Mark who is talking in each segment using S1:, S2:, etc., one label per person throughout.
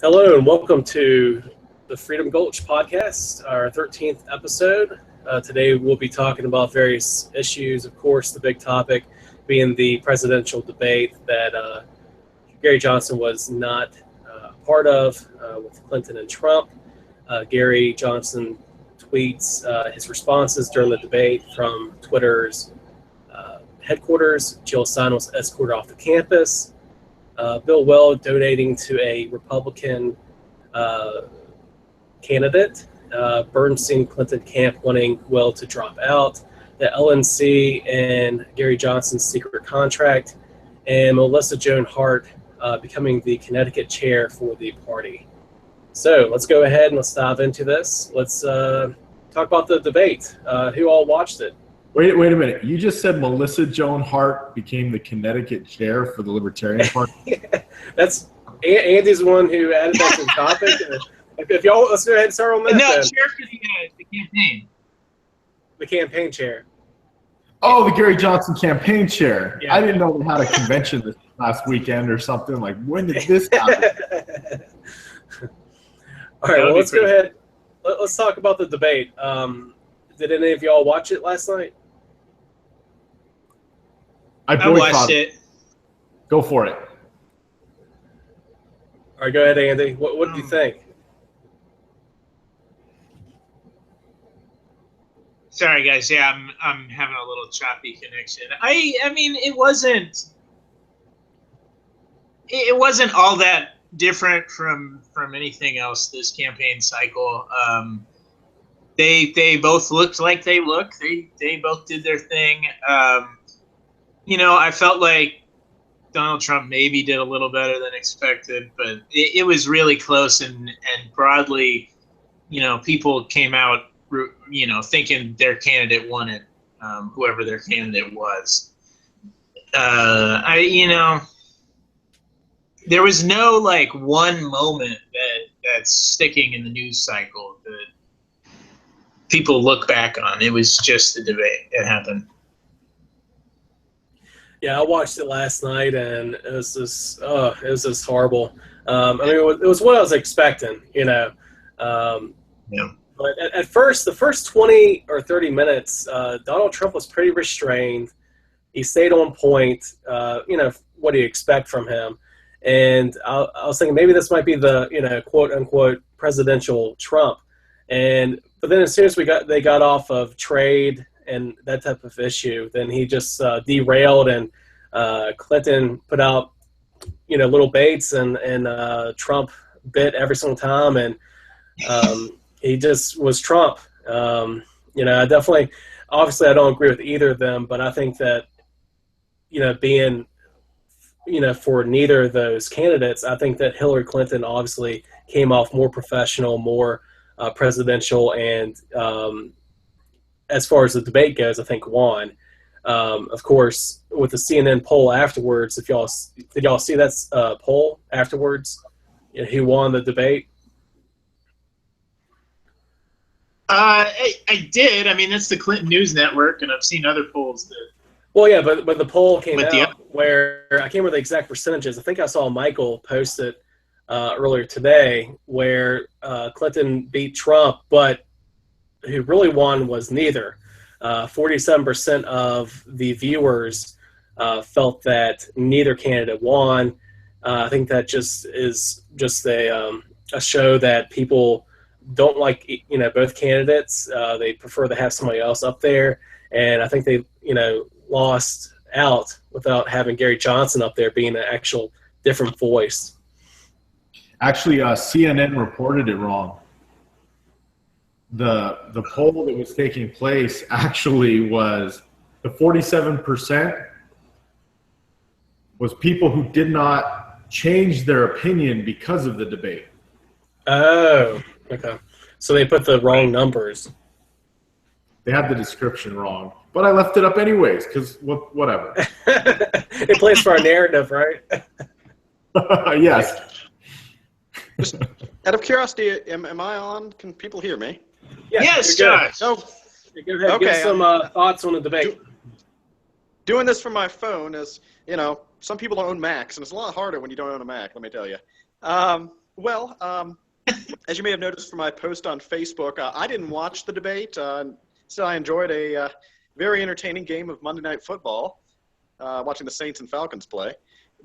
S1: Hello and welcome to the Freedom Gulch podcast, our 13th episode. Today we'll be talking about various issues. Of course, the big topic being the presidential debate that Gary Johnson was not a part of with Clinton and Trump. Gary Johnson tweets his responses during the debate from Twitter's headquarters. Jill Stein was escorted off the campus. Bill Weld donating to a Republican candidate. Bernstein Clinton camp wanting Weld to drop out. The LNC and Gary Johnson's secret contract. And Melissa Joan Hart becoming the Connecticut chair for the party. So let's go ahead and let's dive into this. Let's talk about the debate. Who all watched it?
S2: Wait a minute. You just said Melissa Joan Hart became the Connecticut chair for the Libertarian Party?
S1: That's Andy's one who added that to the topic. If y'all, let's go ahead and start on that.
S3: No, chair for the campaign.
S1: The campaign chair.
S2: Oh, the Gary Johnson campaign chair.
S1: Yeah.
S2: I didn't know they had a convention this last weekend or something. Like, when did this happen?
S1: All right, well, let's go ahead. Let's talk about the debate. Did any of y'all watch it last night?
S3: I watched it.
S2: Go for it.
S1: All right, go ahead, Andy. What did you think?
S3: Sorry, guys. Yeah, I'm having a little choppy connection. I mean, it wasn't all that different from anything else this campaign cycle. They both looked like they look. They both did their thing. I felt like Donald Trump maybe did a little better than expected, but it was really close and broadly, people came out, thinking their candidate won it, whoever their candidate was. There was no one moment that's sticking in the news cycle that people look back on. It was just the debate. It happened.
S1: Yeah, I watched it last night, and it was just horrible. It was what I was expecting,
S3: Yeah.
S1: But at first, the first 20 or 30 minutes, Donald Trump was pretty restrained. He stayed on point, what do you expect from him? And I was thinking maybe this might be the, quote unquote, presidential Trump. But then as soon as they got off of trade and that type of issue, then he just derailed, and Clinton put out, little baits, and Trump bit every single time, and he just was Trump. I definitely, obviously I don't agree with either of them, but I think that, being, for neither of those candidates, I think that Hillary Clinton obviously came off more professional, more presidential, and as far as the debate goes, I think won. Of course, with the CNN poll afterwards, did y'all see that poll afterwards? Who won the debate?
S3: I did. I mean, that's the Clinton News Network, and I've seen other polls that.
S1: Well, yeah, but the poll came out where I can't remember the exact percentages. I think I saw Michael post it earlier today, where Clinton beat Trump, but who really won was neither. 47% of the viewers felt that neither candidate won. I think that just is just a show that people don't like, both candidates. They prefer to have somebody else up there, and I think they, lost out without having Gary Johnson up there being an actual different voice.
S2: Actually, CNN reported it wrong. The poll that was taking place actually was the 47% was people who did not change their opinion because of the debate.
S1: Oh, okay. So they put the wrong numbers.
S2: They had the description wrong, but I left it up anyways because whatever.
S1: It plays for our narrative, right?
S2: Yes.
S4: Just out of curiosity, am I on? Can people hear me?
S3: Yes, Josh.
S4: Oh,
S1: go ahead.
S4: okay.
S1: Give some thoughts on the debate.
S4: Doing this from my phone is, some people don't own Macs, and it's a lot harder when you don't own a Mac, let me tell you. Well, as you may have noticed from my post on Facebook, I didn't watch the debate. Still, I enjoyed a very entertaining game of Monday Night Football, watching the Saints and Falcons play,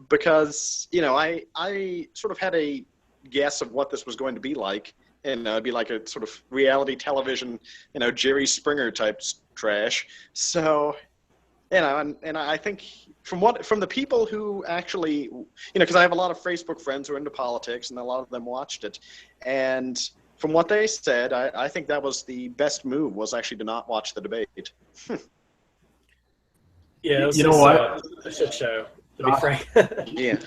S4: because I sort of had a guess of what this was going to be like, and it'd be like a sort of reality television, Jerry Springer type trash. So, and I think from the people who actually, because I have a lot of Facebook friends who are into politics, and a lot of them watched it, and from what they said, I think that was the best move, was actually to not watch the debate.
S1: Yeah, it was
S2: You know what?
S1: A shit show, to be frank.
S4: Yeah.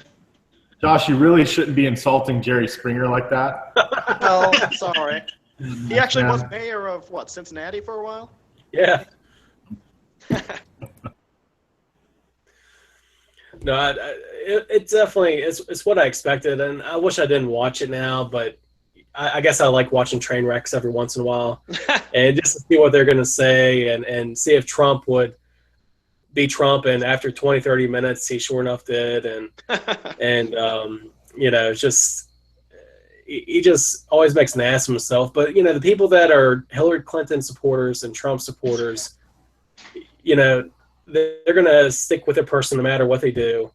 S2: Josh, you really shouldn't be insulting Jerry Springer like that.
S4: Oh, sorry. He actually was mayor of, Cincinnati for a while?
S1: Yeah. No, it definitely it's what I expected, and I wish I didn't watch it now, but I guess I like watching train wrecks every once in a while, and just to see what they're going to say, and see if Trump would be Trump, and after 20, 30 minutes, he sure enough did, and it's just he just always makes an ass of himself. But the people that are Hillary Clinton supporters and Trump supporters, they're going to stick with their person no matter what they do.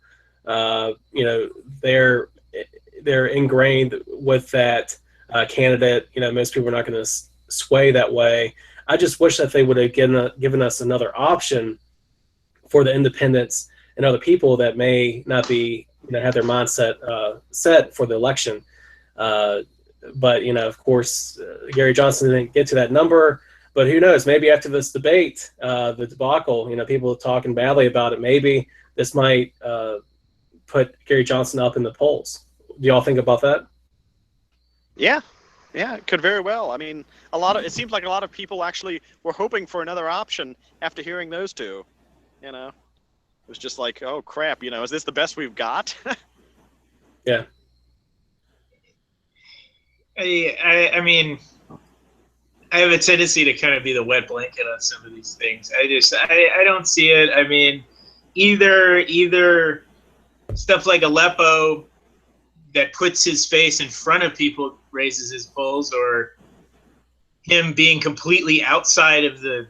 S1: They're ingrained with that candidate. Most people are not going to sway that way. I just wish that they would have given us another option for the independents and other people that may not be, have their mindset set for the election. But of course, Gary Johnson didn't get to that number. But who knows? Maybe after this debate, the debacle, people talking badly about it, maybe this might put Gary Johnson up in the polls. Do y'all think about that?
S4: Yeah, it could very well. I mean, it seems like a lot of people actually were hoping for another option after hearing those two. It was just like, oh crap, is this the best we've got?
S1: Yeah.
S3: I mean, I have a tendency to kind of be the wet blanket on some of these things. I don't see it. I mean, either stuff like Aleppo that puts his face in front of people raises his polls, or him being completely outside of the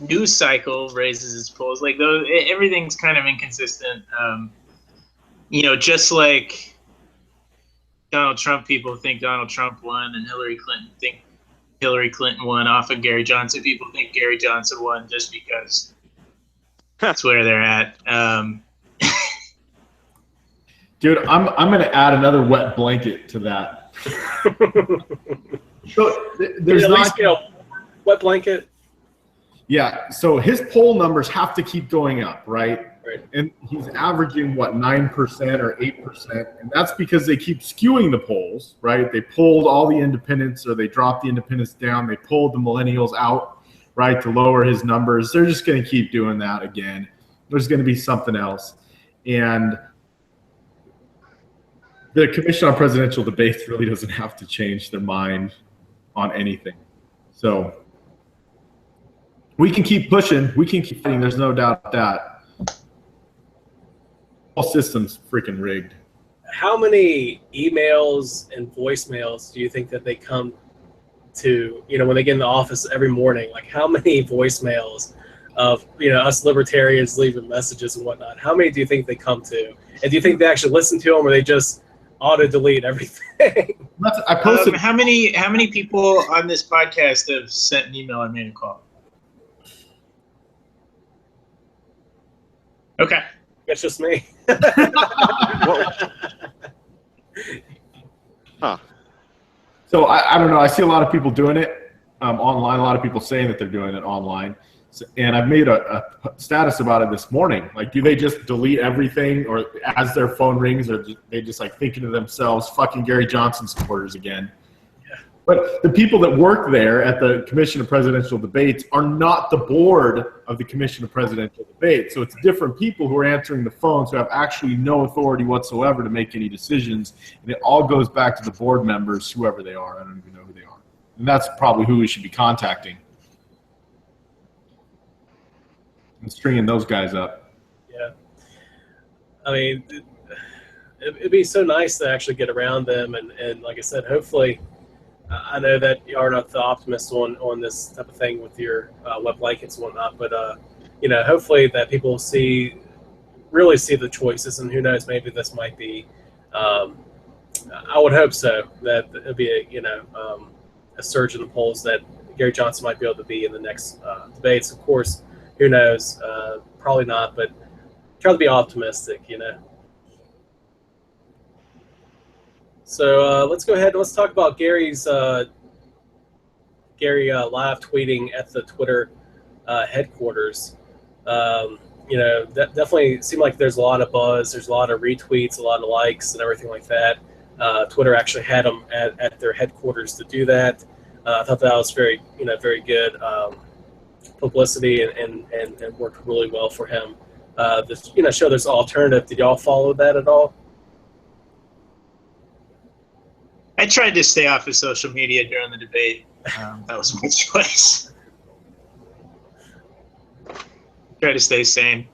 S3: news cycle raises his polls. Like everything's kind of inconsistent. Just like Donald Trump people think Donald Trump won, and Hillary Clinton think Hillary Clinton won off of Gary Johnson. People think Gary Johnson won just because that's where they're at.
S2: Dude, I'm going to add another wet blanket to that. So there's
S1: at least
S2: not
S1: wet blanket.
S2: Yeah, so his poll numbers have to keep going up, right?
S1: Right.
S2: And he's averaging, 9% or 8%, and that's because they keep skewing the polls, right? They pulled all the independents, or they dropped the independents down. They pulled the millennials out, right, to lower his numbers. They're just going to keep doing that again. There's going to be something else. And the Commission on Presidential Debates really doesn't have to change their mind on anything. So we can keep pushing. We can keep fighting. There's no doubt that. All systems freaking rigged.
S1: How many emails and voicemails do you think that they come to, when they get in the office every morning? Like, how many voicemails of, us libertarians leaving messages and whatnot? How many do you think they come to? And do you think they actually listen to them, or they just auto-delete everything?
S2: I posted.
S3: How many people on this podcast have sent an email or made a call? Okay.
S1: That's just me.
S4: Huh.
S2: So I don't know. I see a lot of people doing it online. A lot of people saying that they're doing it online. And I've made a status about it this morning. Like, do they just delete everything, or as their phone rings, or they just like thinking to themselves, fucking Gary Johnson supporters again? Yeah. But the people that work there at the Commission of Presidential Debates are not the board of the Commission of Presidential Debates. So it's different people who are answering the phones who have actually no authority whatsoever to make any decisions. And it all goes back to the board members, whoever they are. I don't even know who they are. And that's probably who we should be contacting and stringing those guys up.
S1: Yeah. I mean, it'd be so nice to actually get around them. And like I said, hopefully, I know that you are not the optimist on this type of thing with your wet blankets and whatnot, but hopefully that people really see the choices, and who knows, maybe this might be. I would hope so, that it'll be a surge in the polls that Gary Johnson might be able to be in the next debates. Of course, who knows? Probably not, but try to be optimistic. So let's go ahead and let's talk about Gary's live tweeting at the Twitter headquarters. That definitely seemed like there's a lot of buzz. There's a lot of retweets, a lot of likes, and everything like that. Twitter actually had them at their headquarters to do that. I thought that was very good publicity and worked really well for him. Show there's an alternative. Did y'all follow that at all?
S3: I tried to stay off of social media during the debate. That was my choice. Try to stay sane.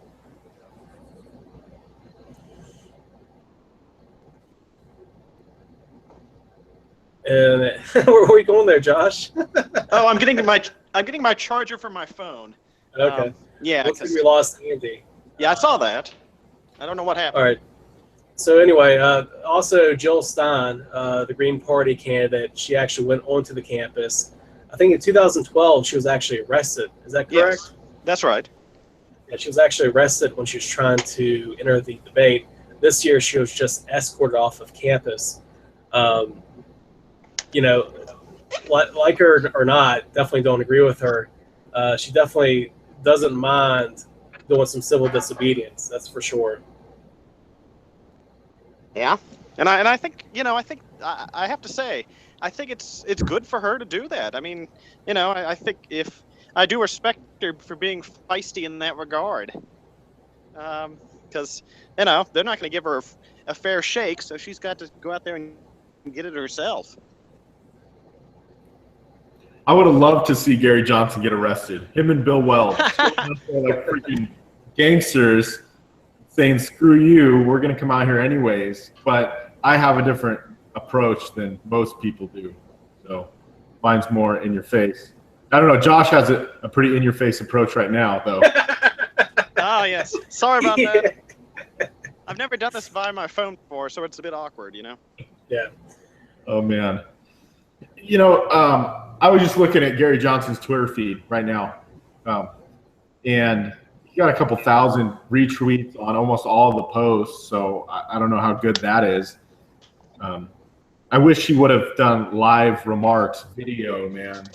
S1: And where are you going there, Josh?
S4: Oh, I'm getting my charger for my phone.
S1: Okay.
S4: Yeah.
S1: Looks like we lost Andy.
S4: Yeah, I saw that. I don't know what happened.
S1: All right. So anyway, also Jill Stein, the Green Party candidate, she actually went onto the campus. I think in 2012 she was actually arrested. Is that correct?
S4: Yes, that's right.
S1: Yeah, she was actually arrested when she was trying to enter the debate. This year she was just escorted off of campus. Like her or not, definitely don't agree with her. She definitely doesn't mind doing some civil disobedience. That's for sure.
S4: Yeah, and I think I have to say, I think it's good for her to do that. I mean, I think if I do respect her for being feisty in that regard, because they're not going to give her a fair shake, so she's got to go out there and get it herself.
S2: I would have loved to see Gary Johnson get arrested. Him and Bill Weld, like freaking gangsters, saying "screw you," we're going to come out here anyways. But I have a different approach than most people do, so mine's more in your face. I don't know. Josh has a pretty in your face approach right now, though.
S4: Oh yes, sorry about that. I've never done this via my phone before, so it's a bit awkward,
S1: Yeah.
S2: Oh man. I was just looking at Gary Johnson's Twitter feed right now, and he got a couple thousand retweets on almost all of the posts, so I don't know how good that is. I wish he would have done live remarks, video, man.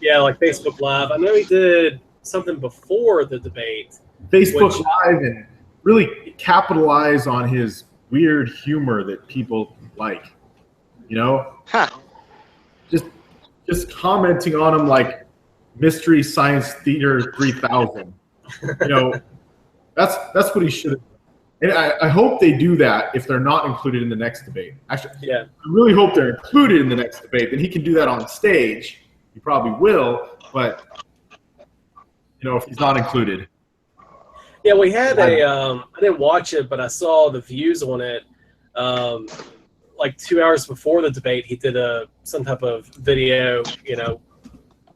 S1: Yeah, like Facebook Live. I know he did something before the debate.
S2: Facebook Live, and really capitalize on his weird humor that people like,
S4: Huh.
S2: Just commenting on him like Mystery Science Theater 3000. That's what he should have done. And I hope they do that if they're not included in the next debate. Actually,
S1: Yeah.
S2: I really hope they're included in the next debate. Then he can do that on stage. He probably will, but if he's not included.
S1: Yeah, we had I didn't watch it, but I saw the views on it. Like 2 hours before the debate, he did some type of video,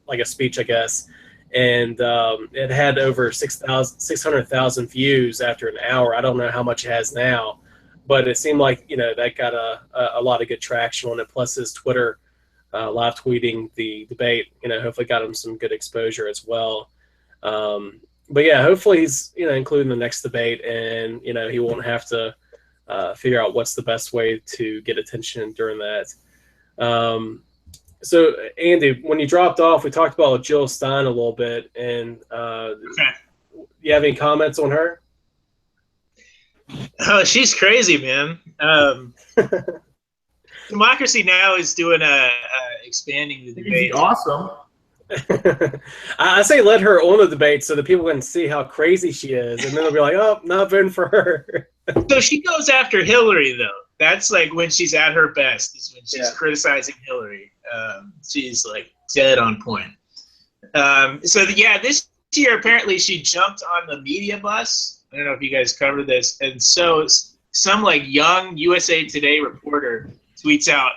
S1: like a speech, I guess, and it had over 600,000 views after an hour. I don't know how much it has now, but it seemed like that got a lot of good traction on it. Plus his Twitter live tweeting the debate, hopefully got him some good exposure as well. But yeah, hopefully he's including the next debate, and he won't have to figure out what's the best way to get attention during that. So, Andy, when you dropped off, we talked about Jill Stein a little bit, and you have any comments on her?
S3: Oh, she's crazy, man. Democracy Now! Is doing expanding the debate.
S2: Awesome.
S1: I say let her on the debate so that people can see how crazy she is, and then they'll be like, "Oh, not voting for her."
S3: So she goes after Hillary, though. That's like when she's at her best, is when she's criticizing Hillary. She's like dead on point. This year apparently she jumped on the media bus. I don't know if you guys covered this, and so some like young USA Today reporter tweets out,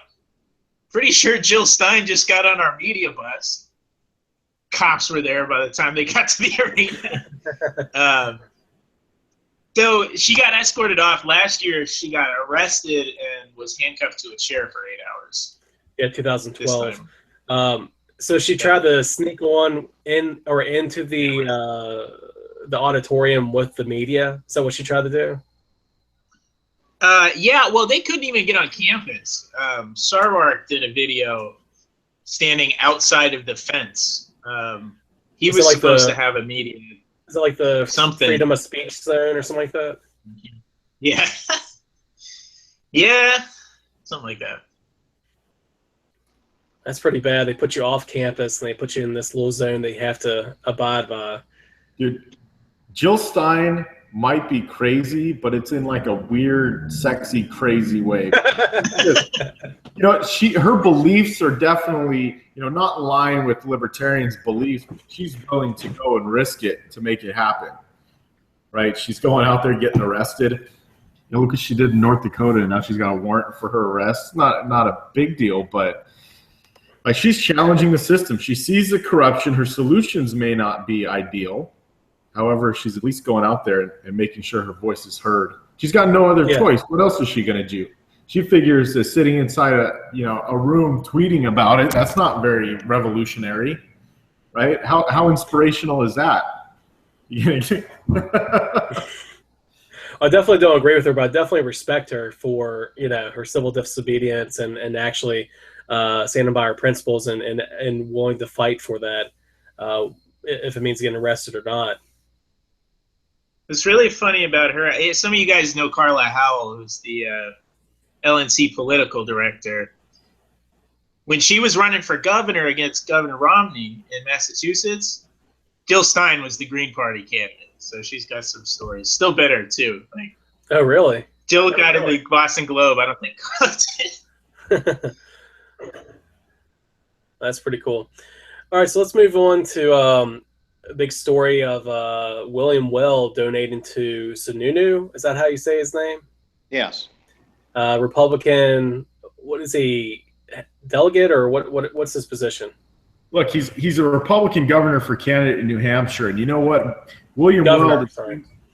S3: "Pretty sure Jill Stein just got on our media bus." Cops were there by the time they got to the arena. So she got escorted off. Last year, she got arrested and was handcuffed to a chair for 8 hours.
S1: Yeah, 2012. So she tried to sneak on in or into the auditorium with the media. Is that what she tried to do?
S3: Yeah, well, they couldn't even get on campus. Sarwark did a video standing outside of the fence. He was like supposed to have a meeting.
S1: Is it like the
S3: something
S1: freedom of speech zone or something like that?
S3: Yeah. Yeah, something like that.
S1: That's pretty bad. They put you off campus and they put you in this little zone that you have to abide by.
S2: Dude, Jill Stein might be crazy, but it's in like a weird, sexy, crazy way. You know, her beliefs are definitely, you know, not in line with libertarians' beliefs, but she's willing to go and risk it to make it happen. Right? She's going out there getting arrested. You know, look what she did in North Dakota, and now she's got a warrant for her arrest. Not a big deal, but like she's challenging the system. She sees the corruption. Her solutions may not be ideal. However, she's at least going out there and making sure her voice is heard. She's got no other choice. What else is she going to do? She figures that sitting inside a room tweeting about it, that's not very revolutionary, right? How inspirational is that?
S1: I definitely don't agree with her, but I definitely respect her for, you know, her civil disobedience and actually standing by her principles and willing to fight for that, if it means getting arrested or not.
S3: What's really funny about her, some of you guys know Carla Howell, who's the LNC political director. When she was running for governor against Governor Romney in Massachusetts, Jill Stein was the Green Party candidate. So she's got some stories. Still bitter, too. Like,
S1: oh, really?
S3: Jill got in the Boston Globe. I don't think Carla did.
S1: That's pretty cool. All right, so let's move on to a big story of William Weld donating to Sununu. Is that how you say his name?
S4: Yes.
S1: Republican. What is he? Delegate or what's his position?
S2: Look, he's a Republican governor for candidate in New Hampshire, and you know what? William Weld is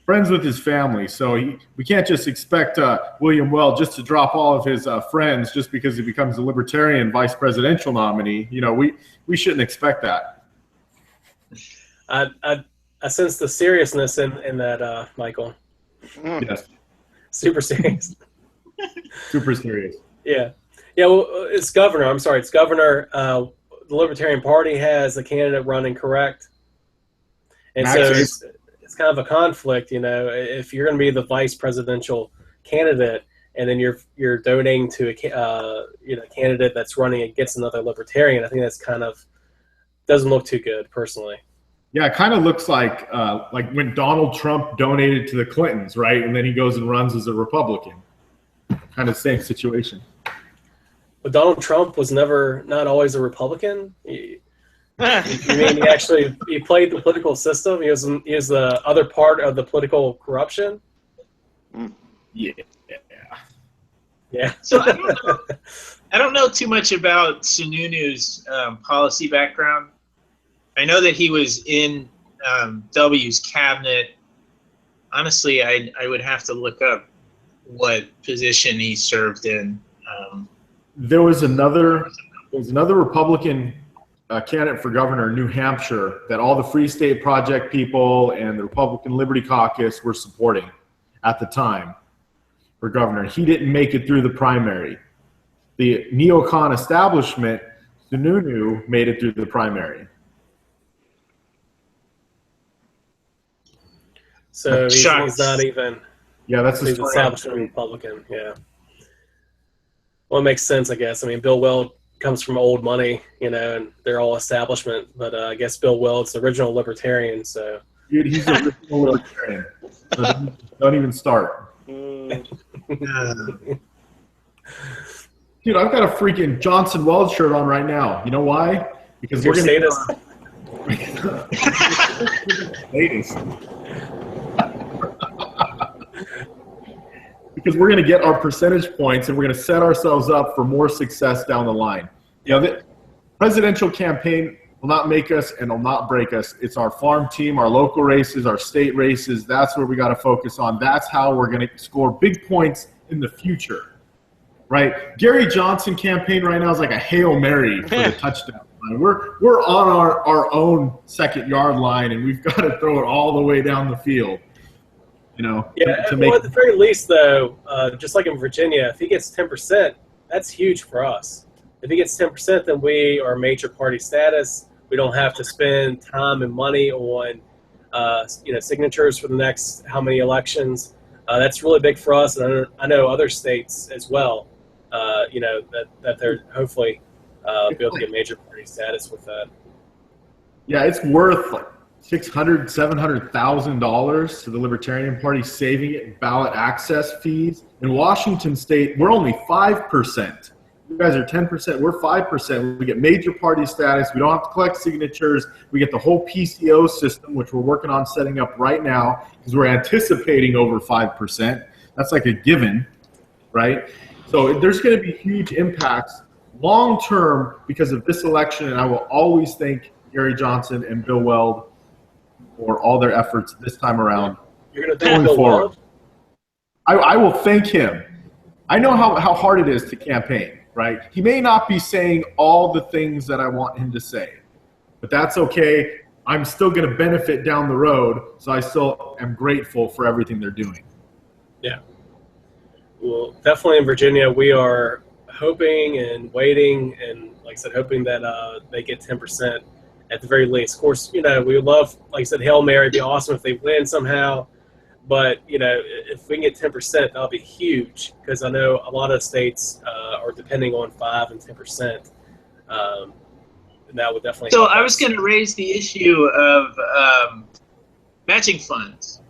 S2: friends with his family, so we can't just expect William Weld just to drop all of his friends just because he becomes a Libertarian vice presidential nominee. You know, we shouldn't expect that.
S1: I sense the seriousness in that, Michael.
S2: Yes.
S1: Super serious.
S2: Super serious.
S1: Yeah. Yeah, well, it's governor. I'm sorry, it's governor. The Libertarian Party has a candidate running, correct? And
S2: actually,
S1: so it's kind of a conflict, you know, if you're going to be the vice presidential candidate and then you're donating to a candidate that's running against another Libertarian. I think that's kind of doesn't look too good, personally.
S2: Yeah, it kind of looks like when Donald Trump donated to the Clintons, right? And then he goes and runs as a Republican. Kind of same situation.
S1: But Donald Trump was not always a Republican. You mean he played the political system? He was the other part of the political corruption.
S2: Yeah.
S1: Yeah.
S3: So I don't know too much about Sununu's policy background. I know that he was in W's cabinet. Honestly, I would have to look up what position he served in.
S2: There was another Republican candidate for governor in New Hampshire that all the Free State Project people and the Republican Liberty Caucus were supporting at the time for governor. He didn't make it through the primary. The neocon establishment, Sununu, made it through the primary.
S1: So he's not even.
S2: Yeah, that's
S1: he's establishment Republican. Yeah. Well, it makes sense, I guess. I mean, Bill Weld comes from old money, you know, and they're all establishment. But I guess Bill Weld's the original Libertarian, so.
S2: Dude, he's the original Libertarian. So don't even start. Dude, I've got a freaking Johnson Weld shirt on right now. You know why? Because we're going to because we're going to get our percentage points and we're going to set ourselves up for more success down the line. You know, the presidential campaign will not make us and will not break us. It's our farm team, our local races, our state races. That's where we got to focus on. That's how we're going to score big points in the future, right? Gary Johnson campaign right now is like a Hail Mary for the touchdown line. We're on our own second yard line, and we've got to throw it all the way down the field. You know,
S1: Yeah,
S2: to
S1: well,
S2: make
S1: at the very least, though, just like in Virginia, if he gets 10%, that's huge for us. If he gets 10%, then we are major party status. We don't have to spend time and money on, signatures for the next how many elections. That's really big for us, and I know other states as well. That they're hopefully be able to get major party status with that.
S2: Yeah, it's worth like $700,000 to the Libertarian Party, saving it in ballot access fees. In Washington State, we're only 5%. You guys are 10%. We're 5%. We get major party status. We don't have to collect signatures. We get the whole PCO system, which we're working on setting up right now because we're anticipating over 5%. That's like a given, right? So there's going to be huge impacts long term because of this election, and I will always thank Gary Johnson and Bill Weld for all their efforts this time around.
S1: You're going to thank Bill Weld?
S2: I will thank him. I know how hard it is to campaign, right? He may not be saying all the things that I want him to say, but that's okay. I'm still going to benefit down the road, so I still am grateful for everything they're doing.
S1: Yeah. Well, definitely in Virginia, we are hoping and waiting and, like I said, hoping that they get 10% at the very least. Of course, we would love, like I said, Hail Mary. It'd be awesome if they win somehow. But, if we can get 10%, that'll be huge because I know a lot of states are depending on 5 and 10%. And that would definitely
S3: So
S1: help
S3: I
S1: us.
S3: was going to raise the issue of matching funds.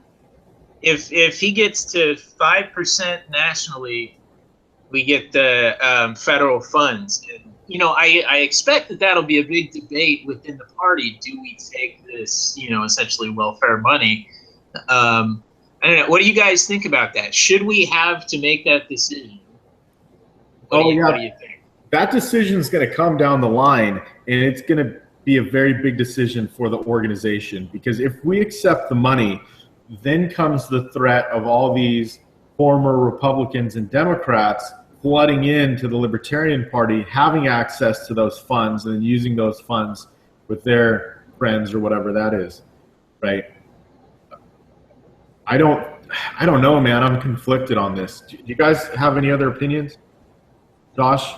S3: If he gets to 5% nationally, we get the federal funds. And, I expect that that'll be a big debate within the party. Do we take this, essentially welfare money? I don't know. What do you guys think about that? Should we have to make that decision? What do you think?
S2: That decision is going to come down the line, and it's going to be a very big decision for the organization because if we accept the money, then comes the threat of all these former Republicans and Democrats flooding into the Libertarian Party, having access to those funds and using those funds with their friends or whatever that is, right? I don't know, man. I'm conflicted on this. Do you guys have any other opinions? Josh?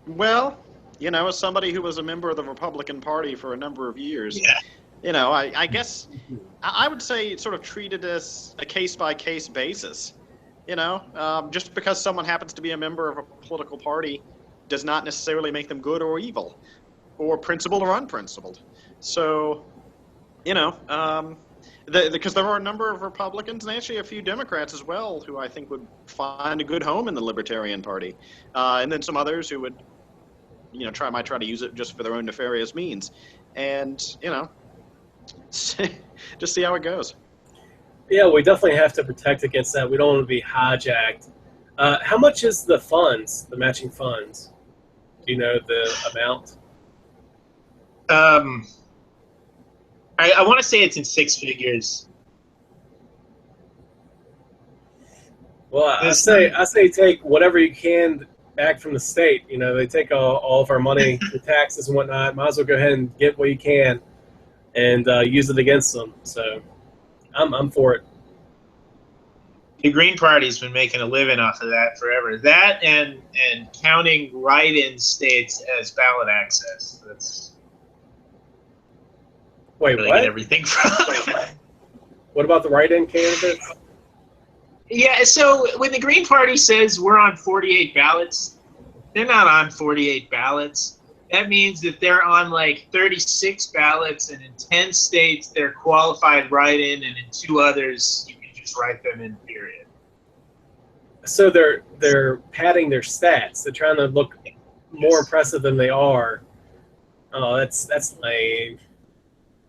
S4: Well, as somebody who was a member of the Republican Party for a number of years, I guess I would say it's sort of treated as a case-by-case basis. Just because someone happens to be a member of a political party does not necessarily make them good or evil, or principled or unprincipled. So, because there are a number of Republicans and actually a few Democrats as well who I think would find a good home in the Libertarian Party, and then some others who would, might try to use it just for their own nefarious means, and just see how it goes.
S1: Yeah, we definitely have to protect against that. We don't want to be hijacked. How much is the funds, the matching funds? Do you know the amount?
S3: I want to say it's in 6 figures.
S1: Well, I say take whatever you can back from the state. They take all of our money, the taxes and whatnot. Might as well go ahead and get what you can and use it against them. So I'm for it.
S3: The Green Party's been making a living off of that forever. That and counting write-in states as ballot access. That's
S1: Wait,
S3: really
S1: what?
S3: get everything from.
S1: What about the write-in candidates?
S3: Yeah, so when the Green Party says we're on 48 ballots, they're not on 48 ballots. That means that they're on like 36 ballots, and in 10 states they're qualified write-in, and in 2 others you can just write them in, period.
S1: So they're padding their stats. They're trying to look more impressive than they are. Oh, that's lame.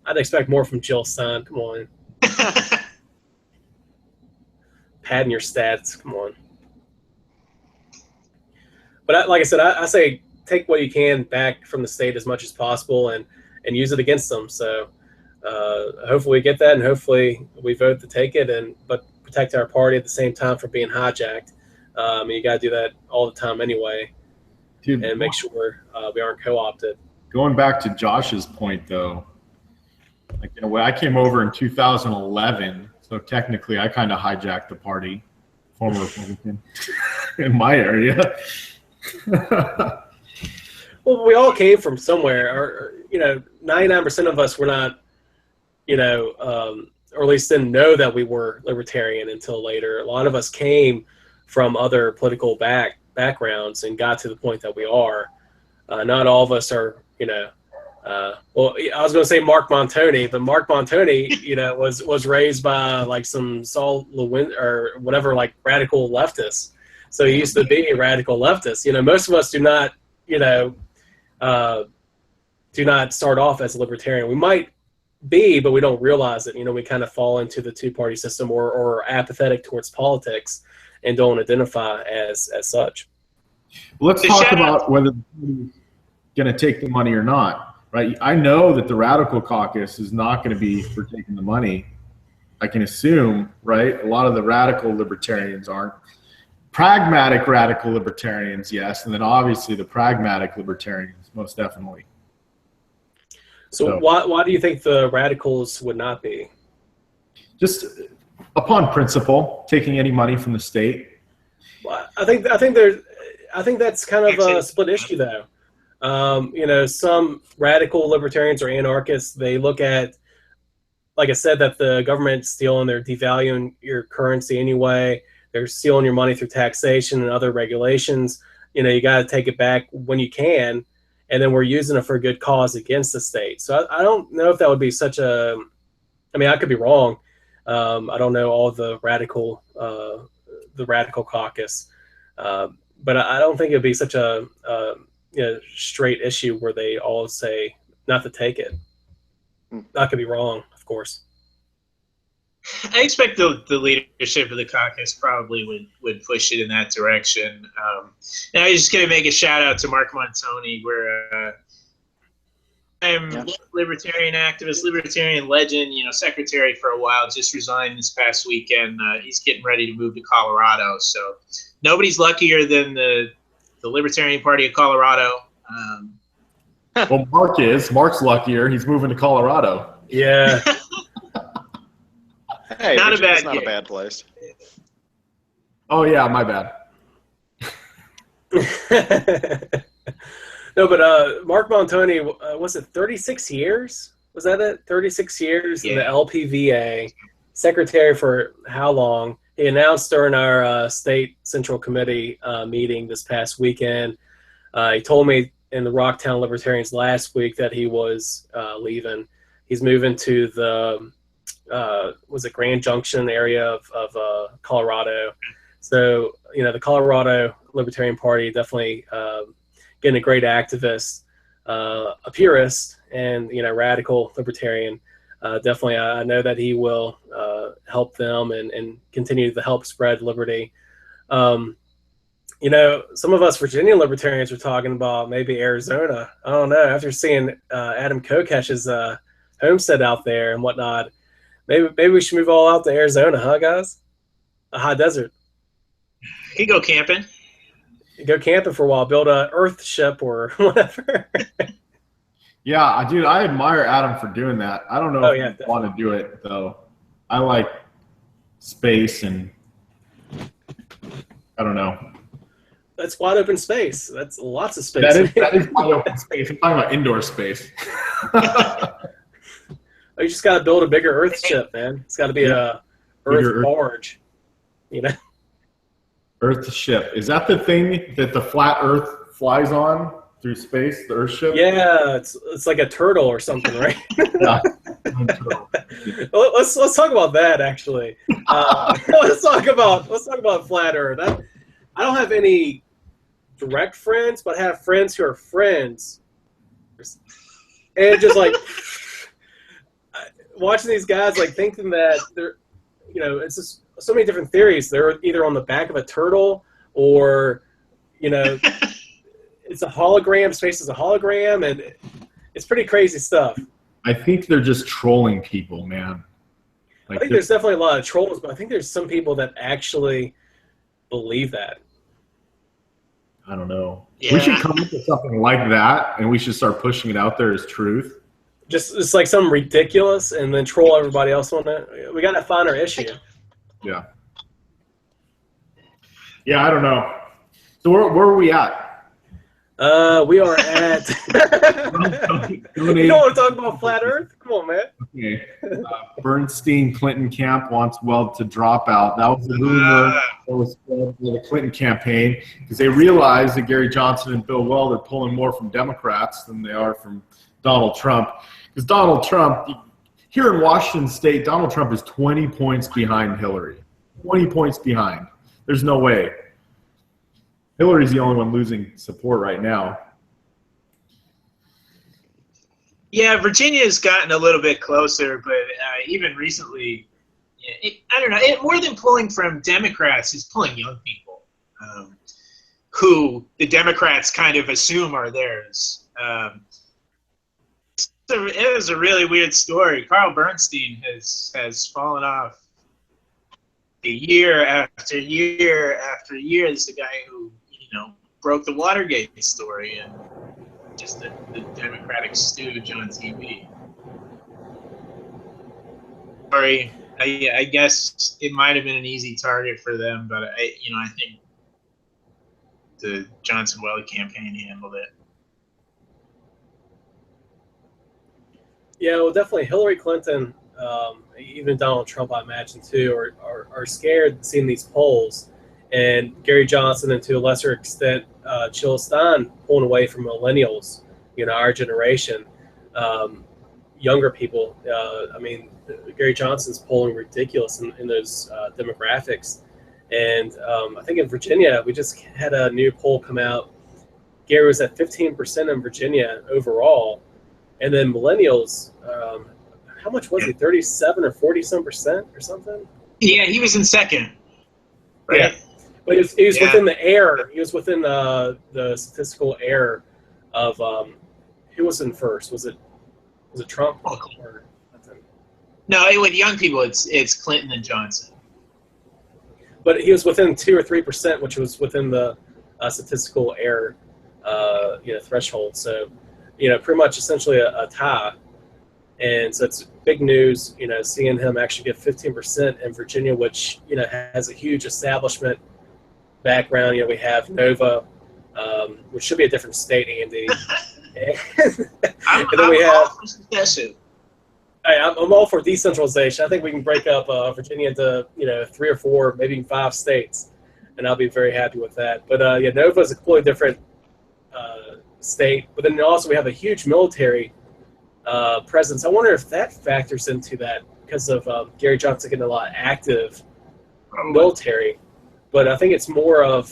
S1: I'd expect more from Jill Son. Come on. Padding your stats. Come on. But like I said, I say take what you can back from the state as much as possible and use it against them. So hopefully we get that, and hopefully we vote to take it, but protect our party at the same time from being hijacked. And you got to do that all the time anyway,
S2: Dude,
S1: and make sure we aren't co-opted.
S2: Going back to Josh's point, though, like in a way, I came over in 2011, so technically I kind of hijacked the party, former Republican, in my area.
S1: Well, we all came from somewhere, or 99% of us were not, or at least didn't know that we were libertarian until later. A lot of us came from other political backgrounds and got to the point that we are. Not all of us are, well, I was going to say Mark Montoni, but Mark Montoni, was raised by like some Saul Lewin or whatever, like radical leftists. So he used to be a radical leftist. Most of us do not start off as a libertarian. We might be, but we don't realize it. We kind of fall into the two-party system or apathetic towards politics and don't identify as such.
S2: Let's talk about whether the going to take the money or not, right? I know that the Radical Caucus is not going to be for taking the money. I can assume, right? A lot of the radical libertarians aren't. Pragmatic radical libertarians, yes, and then obviously the pragmatic libertarians, most definitely.
S1: So why do you think the radicals would not be?
S2: Just upon principle, taking any money from the state.
S1: Well, I think that's kind of a split issue, though. Some radical libertarians or anarchists, they look at, like I said, that the government's stealing, they're devaluing your currency anyway. They're stealing your money through taxation and other regulations. You got to take it back when you can, and then we're using it for a good cause against the state. So I don't know if that would be such a. I mean, I could be wrong. I don't know all the radical caucus, but I don't think it'd be such a straight issue where they all say not to take it. I could be wrong, of course.
S3: I expect the leadership of the caucus probably would push it in that direction. And I was just going to make a shout out to Mark Montoni, where I'm libertarian activist, libertarian legend, secretary for a while, just resigned this past weekend. He's getting ready to move to Colorado. So nobody's luckier than the Libertarian Party of Colorado.
S2: Well, Mark's luckier. He's moving to Colorado.
S1: Yeah.
S4: Hey,
S3: not
S4: a bad place.
S2: Oh, yeah, my bad.
S1: No, but Mark Montoni, was it 36 years? Was that it? 36 years in the LPVA, secretary for how long? He announced during our state central committee meeting this past weekend. He told me in the Rocktown Libertarians last week that he was leaving. He's moving to the Grand Junction area of Colorado. So, the Colorado Libertarian Party definitely getting a great activist, a purist, and, radical libertarian. Definitely, I know that he will help them and continue to help spread liberty. Some of us Virginia libertarians were talking about maybe Arizona. I don't know. After seeing Adam Kokesh's homestead out there and whatnot, maybe we should move all out to Arizona, huh, guys? A hot desert.
S3: You go camping.
S1: Go camping for a while. Build a Earth ship or whatever.
S2: Yeah, dude, I admire Adam for doing that. I don't know if I want to do it, though. I like space and I don't know.
S1: That's wide open space. That's lots of space.
S2: That is wide open space. I'm talking about indoor space.
S1: You just got to build a bigger Earth ship, man. It's got to be a Earth barge,
S2: Earth ship. Is that the thing that the flat Earth flies on through space, the Earth ship?
S1: Yeah, it's like a turtle or something, right?
S2: Yeah.
S1: let's talk about that, actually. Let's talk about flat Earth. I don't have any direct friends, but I have friends who are friends, and just like watching these guys, like thinking that they're, it's just so many different theories. They're either on the back of a turtle or, it's a hologram. Space is a hologram, and it's pretty crazy stuff.
S2: I think they're just trolling people, man.
S1: I think there's definitely a lot of trolls, but I think there's some people that actually believe that.
S2: I don't know.
S3: Yeah.
S2: We should come up with something like that, and we should start pushing it out there as truth.
S1: Just it's like something ridiculous, and then troll everybody else on it. We got to find our issue.
S2: Yeah. Yeah, I don't know. So where are we at?
S1: We are at. You don't want to talk about flat Earth? Come on, man.
S2: Okay. Bernstein Clinton camp wants Weld to drop out. That was the rumor that was spread for the Clinton campaign because they realized that Gary Johnson and Bill Weld are pulling more from Democrats than they are from Donald Trump. Because Donald Trump, here in Washington State, Donald Trump is 20 points behind Hillary. 20 points behind. There's no way. Hillary's the only one losing support right now.
S3: Yeah, Virginia's gotten a little bit closer, but even recently, I don't know. More than pulling from Democrats, it's pulling young people who the Democrats kind of assume are theirs. It was a really weird story. Carl Bernstein has fallen off year after year after year. This is the guy who broke the Watergate story and just the Democratic stooge on TV. Sorry, I guess it might have been an easy target for them, but I think the Johnson-Weld campaign handled it.
S1: Yeah, well, definitely Hillary Clinton, even Donald Trump, I imagine too, are scared seeing these polls, and Gary Johnson, and to a lesser extent, Jill Stein pulling away from millennials, our generation, younger people. I mean, Gary Johnson's polling ridiculous in those demographics, and I think in Virginia, we just had a new poll come out. Gary was at 15% in Virginia overall. And then millennials, how much was he? 37 or 40% or something?
S3: Yeah, he was in second. Right?
S1: Yeah, but he was within the error. He was within the statistical error of who was in first? Was it Trump or nothing?
S3: No, with young people, it's Clinton and Johnson.
S1: But he was within 2 or 3%, which was within the statistical error, threshold. So. Pretty much essentially a tie. And so it's big news, seeing him actually get 15% in Virginia, which, has a huge establishment background. We have Nova, which should be a different state, Andy.
S3: I'm all for secession.
S1: I'm all for decentralization. I think we can break up Virginia into, 3 or 4, maybe even 5 states, and I'll be very happy with that. But, Nova is a completely different state, but then also we have a huge military presence. I wonder if that factors into that because of Gary Johnson getting a lot of active military. But I think it's more of,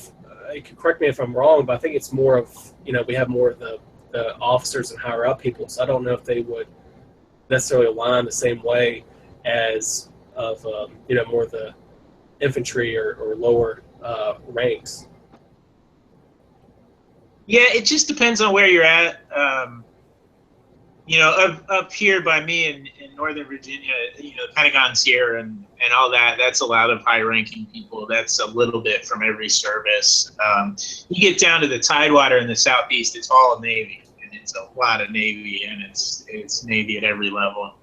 S1: you can correct me if I'm wrong, but I think it's more of, we have more of the officers and higher up people. So I don't know if they would necessarily align the same way as of, more of the infantry or lower ranks.
S3: Yeah, it just depends on where you're at. Up here by me in Northern Virginia, the Pentagon Sierra and all that, that's a lot of high-ranking people. That's a little bit from every service. You get down to the Tidewater in the southeast, it's all Navy, and it's a lot of Navy, and it's Navy at every level.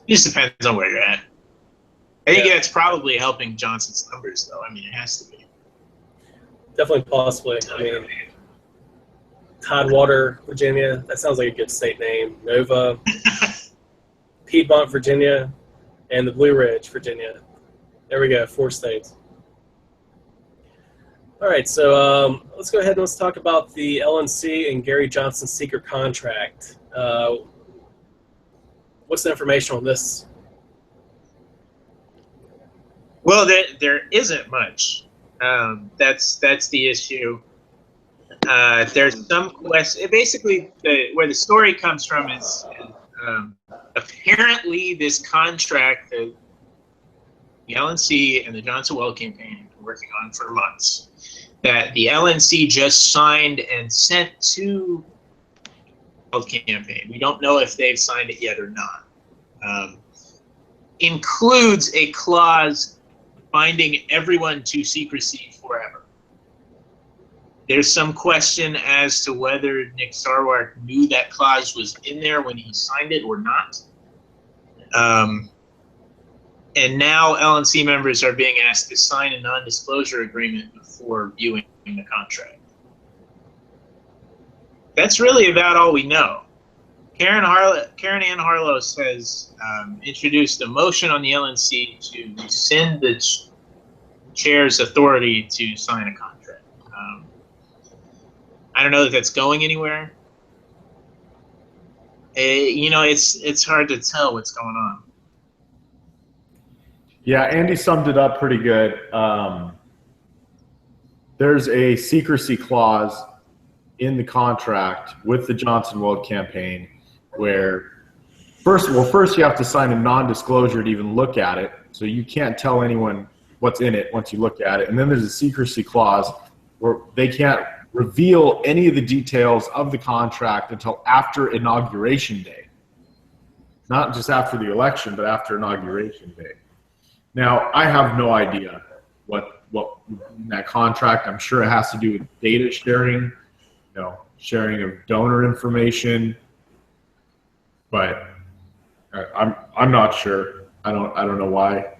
S3: It just depends on where you're at. I think that's probably helping Johnson's numbers, though. I mean, it has to be.
S1: Definitely, possibly. I mean, Tidewater, Virginia. That sounds like a good state name. Nova, Piedmont, Virginia, and the Blue Ridge, Virginia. There we go. 4 states. All right, so let's go ahead and let's talk about the LNC and Gary Johnson's secret contract. What's the information on this?
S3: Well, there isn't much. That's the issue. There's some question. Basically, where the story comes from is apparently this contract that the LNC and the Johnson-Weld campaign have been working on for months. that the LNC just signed and sent to the campaign. We don't know if they've signed it yet or not. Includes a clause binding everyone to secrecy forever. There's some question as to whether Nick Sarwark knew that clause was in there when he signed it or not. And now LNC members are being asked to sign a non-disclosure agreement before viewing the contract. That's really about all we know. Karen Ann Harlos has introduced a motion on the LNC to rescind the chair's authority to sign a contract. I don't know that that's going anywhere. It's hard to tell what's going on.
S2: Yeah, Andy summed it up pretty good. There's a secrecy clause in the contract with the Johnson Weld campaign where first you have to sign a non-disclosure to even look at it. So you can't tell anyone what's in it once you look at it. And then there's a secrecy clause where they can't reveal any of the details of the contract until after Inauguration Day. Not just after the election, but after Inauguration Day. Now, I have no idea what in that contract. I'm sure it has to do with data sharing, sharing of donor information, but I'm not sure. I don't know why.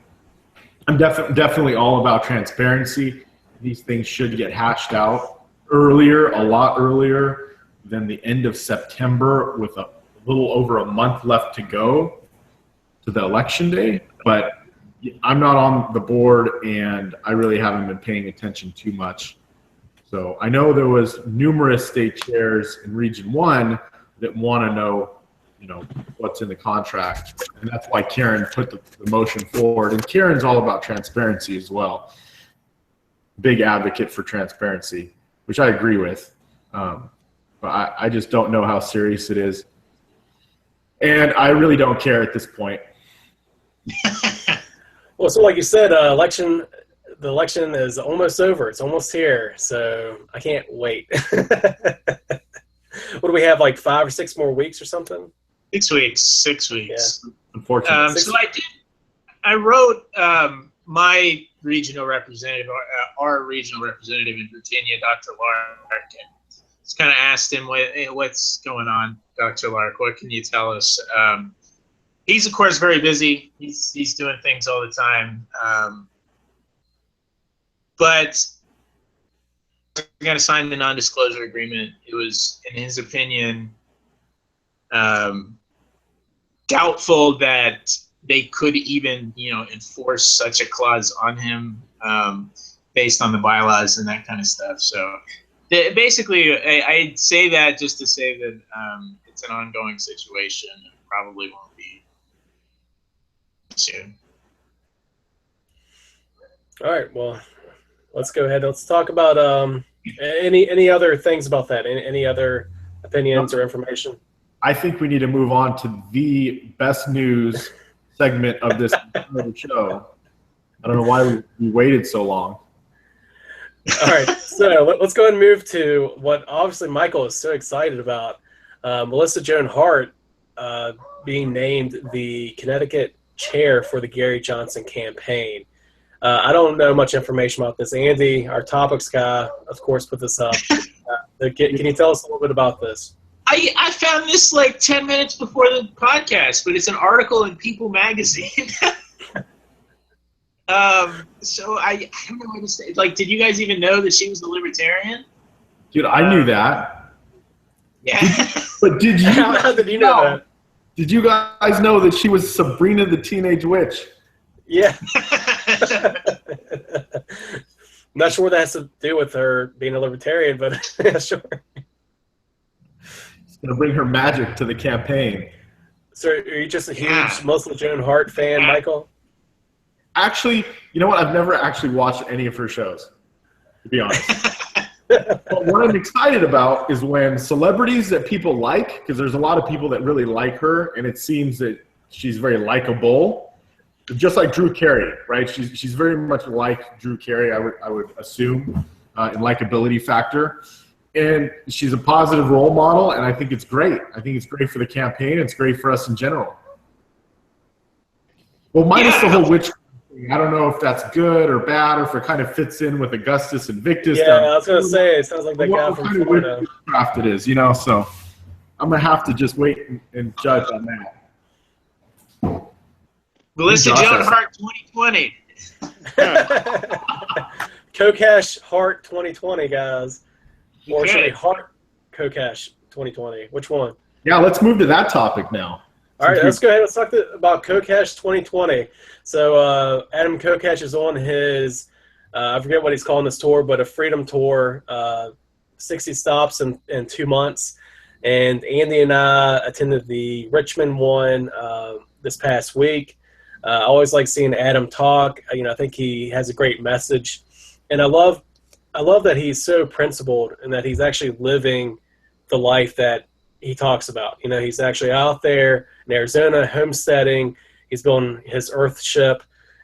S2: I'm definitely all about transparency. These things should get hashed out earlier, a lot earlier than the end of September, with a little over a month left to go to the election day. But I'm not on the board, and I really haven't been paying attention too much. So I know there was numerous state chairs in Region 1 that want to know, what's in the contract. And that's why Karen put the motion forward. And Karen's all about transparency as well. Big advocate for transparency, which I agree with. But I just don't know how serious it is. And I really don't care at this point.
S1: Well, so like you said, the election is almost over. It's almost here. So I can't wait. What do we have, like 5 or 6 more weeks or something?
S3: 6 weeks. 6 weeks.
S1: Yeah.
S2: Unfortunately.
S3: So I wrote my regional representative, our regional representative in Virginia, Dr. Lark, and just kind of asked him, what's going on, Dr. Lark? What can you tell us? He's, of course, very busy. He's doing things all the time. But we're going to sign the non-disclosure agreement. It was, in his opinion, doubtful that they could even, enforce such a clause on him based on the bylaws and that kind of stuff. So basically, I say that just to say that it's an ongoing situation and probably won't be soon.
S1: All right. Well, let's go ahead. Let's talk about any other things about that. Any other opinions or information?
S2: I think we need to move on to the best news segment of this show. I don't know why we waited so long.
S1: All right, so let's go ahead and move to what obviously Michael is so excited about. Melissa Joan Hart being named the Connecticut chair for the Gary Johnson campaign. I don't know much information about this. Andy, our topics guy, of course, put this up. Can you tell us a little bit about this?
S3: I found this like 10 minutes before the podcast, but it's an article in People magazine. So I don't know what to say. Like, did you guys even know that she was a libertarian?
S2: Dude, I knew that.
S3: Yeah.
S2: But did you?
S1: How did you know that?
S2: Did you guys know that she was Sabrina the Teenage Witch?
S1: Yeah. I'm not sure what that has to do with her being a libertarian, but yeah, sure.
S2: It's going to bring her magic to the campaign.
S1: So are you just a huge Melissa Joan Hart fan, Michael?
S2: Actually, you know what? I've never actually watched any of her shows, to be honest. But what I'm excited about is when celebrities that people like, because there's a lot of people that really like her, and it seems that she's very likable, just like Drew Carey, right? She's very much like Drew Carey, I would assume. and likability factor. And she's a positive role model, and I think it's great. I think it's great for the campaign. It's great for us in general. Well, minus the whole witch thing. I don't know if that's good or bad, or if it kind of fits in with Augustus and Victus.
S1: Yeah, I was going to say, it sounds like that guy from Florida.
S2: What craft it is, so I'm going to have to just wait and judge on that.
S3: Melissa Joan Hart 2020.
S1: Kokesh Hart 2020, guys. Or should it be Hart Kokesh 2020? Which one?
S2: Yeah, let's move to that topic now.
S1: All right, let's go ahead. Let's talk about Kokesh 2020. So Adam Kokesh is on his, I forget what he's calling this tour, but a Freedom Tour, 60 stops in 2 months. And Andy and I attended the Richmond one this past week. I always like seeing Adam talk. I think he has a great message. And I love that he's so principled and that he's actually living the life that he talks about. He's actually out there in Arizona homesteading. He's building his earth ship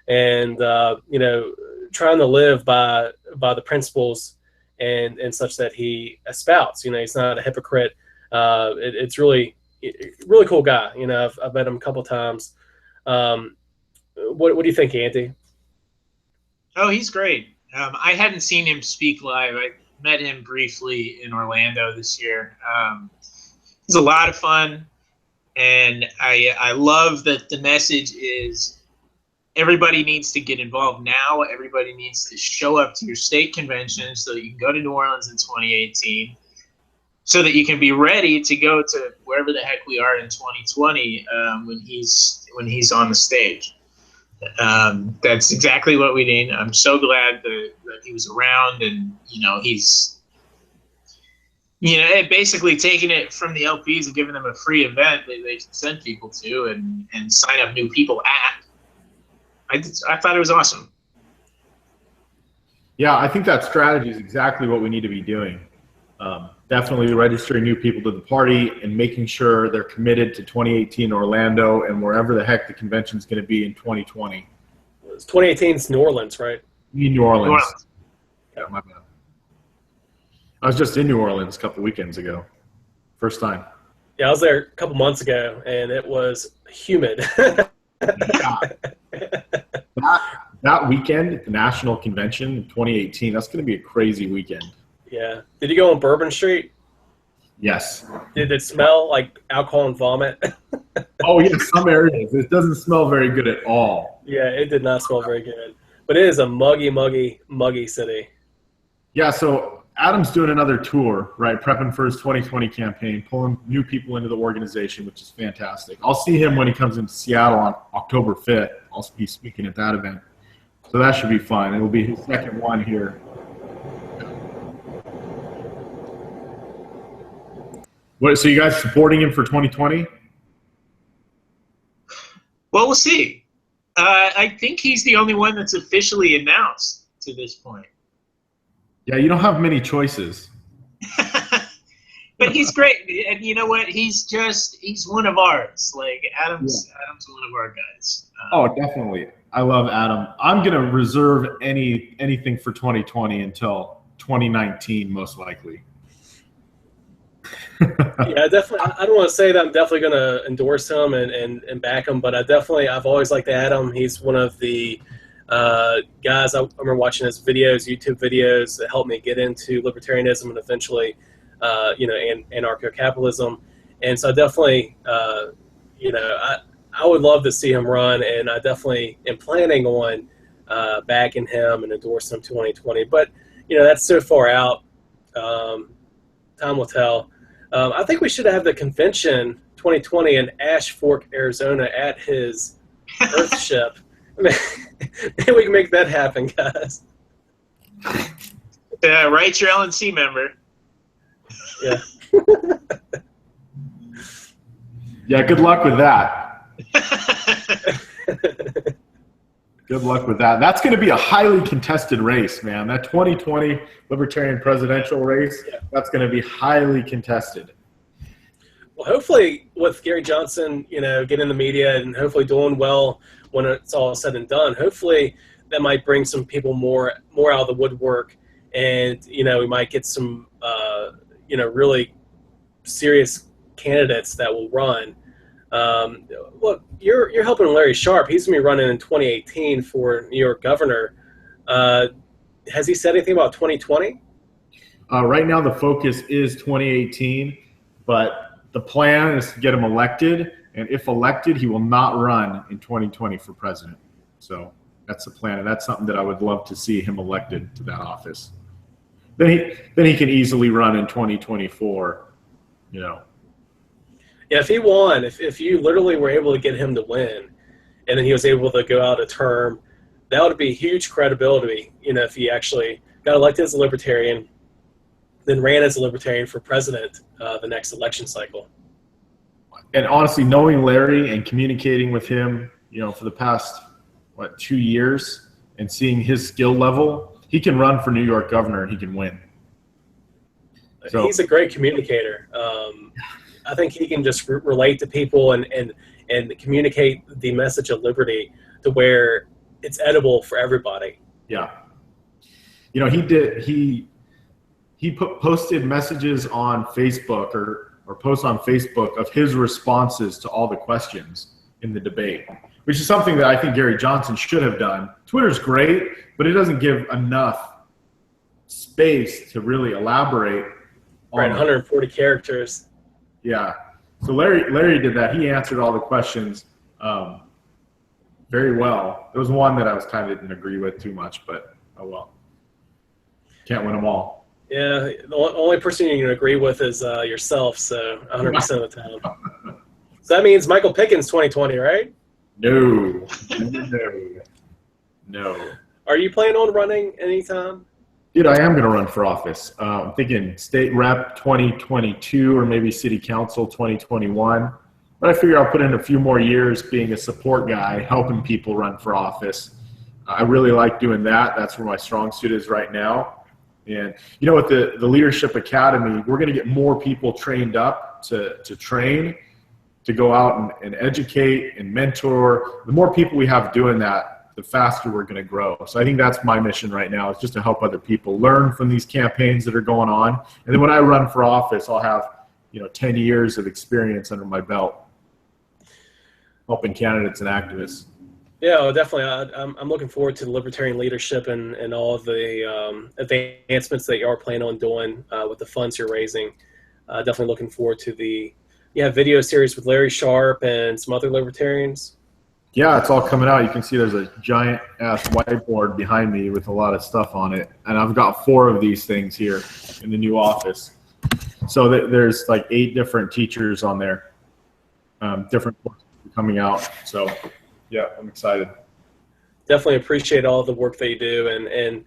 S1: and, trying to live by the principles and such that he espouses. He's not a hypocrite. It's really cool guy. I've met him a couple times. What do you think, Andy?
S3: Oh, he's great. I hadn't seen him speak live. I met him briefly in Orlando this year. He's a lot of fun, and I love that the message is everybody needs to get involved now. Everybody needs to show up to your state convention so that you can go to New Orleans in 2018, so that you can be ready to go to wherever the heck we are in 2020 when he's on the stage. That's exactly what we need. I'm so glad that he was around, and he's basically taking it from the LPs and giving them a free event that they can send people to and sign up new people at. I thought it was awesome.
S2: Yeah, I think that strategy is exactly what we need to be doing. Definitely registering new people to the party and making sure they're committed to 2018 Orlando and wherever the heck the convention is going to be in 2020.
S1: 2018 is New Orleans, right?
S2: New Orleans. Yeah, my bad. I was just in New Orleans a couple weekends ago. First time.
S1: Yeah, I was there a couple months ago, and it was humid.
S2: That weekend, the National Convention in 2018, that's going to be a crazy weekend.
S1: Yeah. Did you go on Bourbon Street?
S2: Yes.
S1: Did it smell like alcohol and vomit?
S2: Oh, yeah, some areas. It doesn't smell very good at all.
S1: Yeah, it did not smell very good. But it is a muggy city.
S2: Yeah, so Adam's doing another tour, right, prepping for his 2020 campaign, pulling new people into the organization, which is fantastic. I'll see him when he comes into Seattle on October 5th. I'll be speaking at that event. So that should be fun. It will be his second one here. So you guys supporting him for 2020?
S3: Well, we'll see. I think he's the only one that's officially announced to this point.
S2: Yeah, you don't have many choices.
S3: But he's great. And you know what? He's one of ours. Like, Adam's one of our guys.
S2: Oh, definitely. I love Adam. I'm going to reserve anything for 2020 until 2019, most likely.
S1: Yeah, definitely. I don't want to say that I'm definitely going to endorse him and back him, but I've always liked Adam. He's one of the guys. I remember watching his YouTube videos that helped me get into libertarianism and eventually, anarcho-capitalism. And so I definitely, I would love to see him run, and I definitely am planning on backing him and endorsing him 2020. But, that's so far out. Time will tell. I think we should have the convention 2020 in Ash Fork, Arizona at his Earthship. Maybe we can make that happen, guys.
S3: Yeah, write your LNC member.
S1: Yeah.
S2: Yeah, good luck with that. Good luck with that. That's going to be a highly contested race, man. That 2020 Libertarian presidential race, that's going to be highly contested.
S1: Well, hopefully with Gary Johnson, getting in the media and hopefully doing well when it's all said and done, hopefully that might bring some people more out of the woodwork and we might get some really serious candidates that will run. Look, you're helping Larry Sharp. He's gonna be running in 2018 for New York governor. Has he said anything about 2020?
S2: Right now, the focus is 2018, but the plan is to get him elected. And if elected, he will not run in 2020 for president. So that's the plan, and that's something that I would love to see him elected to that office. Then he can easily run in 2024.
S1: Yeah, if he won, if you literally were able to get him to win, and then he was able to go out a term, that would be huge credibility. If he actually got elected as a libertarian, then ran as a libertarian for president the next election cycle.
S2: And honestly, knowing Larry and communicating with him, for the past 2 years, and seeing his skill level, he can run for New York governor and he can win.
S1: So, he's a great communicator. I think he can just relate to people and communicate the message of liberty to where it's edible for everybody.
S2: Yeah. He posted messages on Facebook or posts on Facebook of his responses to all the questions in the debate, which is something that I think Gary Johnson should have done. Twitter's great, but it doesn't give enough space to really elaborate.
S1: Right, 140 characters.
S2: Yeah. So Larry did that. He answered all the questions very well. There was one that I was kind of didn't agree with too much, but oh well. Can't win them all.
S1: Yeah, the only person you can agree with is yourself, so 100% of the time. So that means Michael Pickens 2020, right?
S2: No.
S1: Are you planning on running anytime?
S2: Dude, I am going to run for office. I'm thinking state rep 2022 or maybe city council 2021. But I figure I'll put in a few more years being a support guy, helping people run for office. I really like doing that. That's where my strong suit is right now. And, with the Leadership Academy, we're going to get more people trained up to train, to go out and educate and mentor. The more people we have doing that, the faster we're going to grow. So I think that's my mission right now, is just to help other people learn from these campaigns that are going on. And then when I run for office, I'll have 10 years of experience under my belt helping candidates and activists.
S1: Yeah, well, definitely. I'm looking forward to the libertarian leadership and all of the advancements that you are planning on doing with the funds you're raising. Definitely looking forward to the video series with Larry Sharp and some other libertarians.
S2: Yeah, it's all coming out. You can see there's a giant ass whiteboard behind me with a lot of stuff on it. And I've got 4 of these things here in the new office. So there's like 8 different teachers on there, different courses coming out. So yeah, I'm excited.
S1: Definitely appreciate all the work that you do and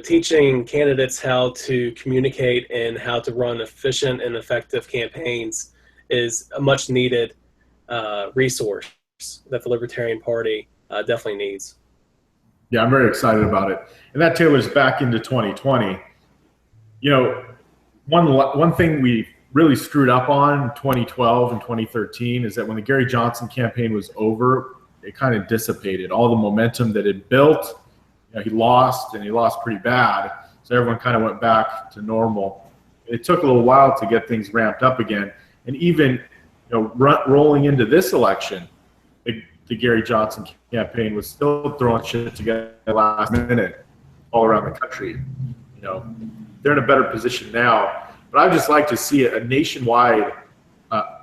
S1: teaching candidates how to communicate and how to run efficient and effective campaigns is a much needed resource that the Libertarian Party definitely needs.
S2: Yeah, I'm very excited about it. And that tailors back into 2020. One thing we really screwed up on in 2012 and 2013 is that when the Gary Johnson campaign was over, it kind of dissipated. All the momentum that had built, he lost, and he lost pretty bad. So everyone kind of went back to normal. It took a little while to get things ramped up again. And even rolling into this election, the Gary Johnson campaign was still throwing shit together last minute all around the country. They're in a better position now. But I'd just like to see a nationwide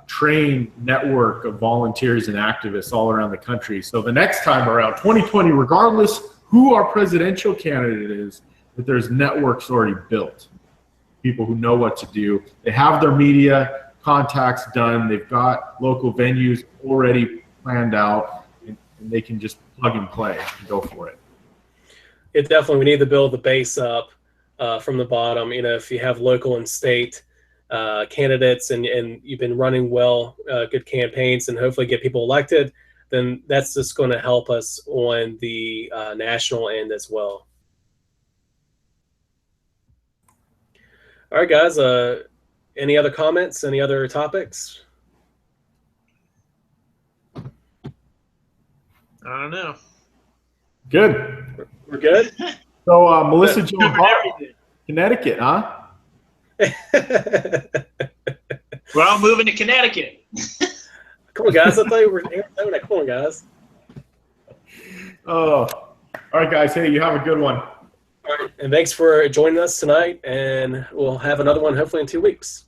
S2: trained network of volunteers and activists all around the country. So the next time around, 2020, regardless who our presidential candidate is, that there's networks already built. People who know what to do. They have their media contacts done. They've got local venues already planned out, and they can just plug and play and go for it.
S1: It definitely, we need to build the base up from the bottom. If you have local and state candidates and you've been running good campaigns and hopefully get people elected, then that's just going to help us on the national end as well. All right, guys. Any other comments? Any other topics?
S3: I don't know.
S2: Good.
S1: We're good.
S2: So Melissa Joan Hart, Connecticut, huh?
S3: We're all moving to Connecticut.
S1: Come on, guys. I thought you were in Arizona. Come on, guys.
S2: Oh, all right, guys. Hey, you have a good one.
S1: All right. And thanks for joining us tonight, and we'll have another one hopefully in 2 weeks.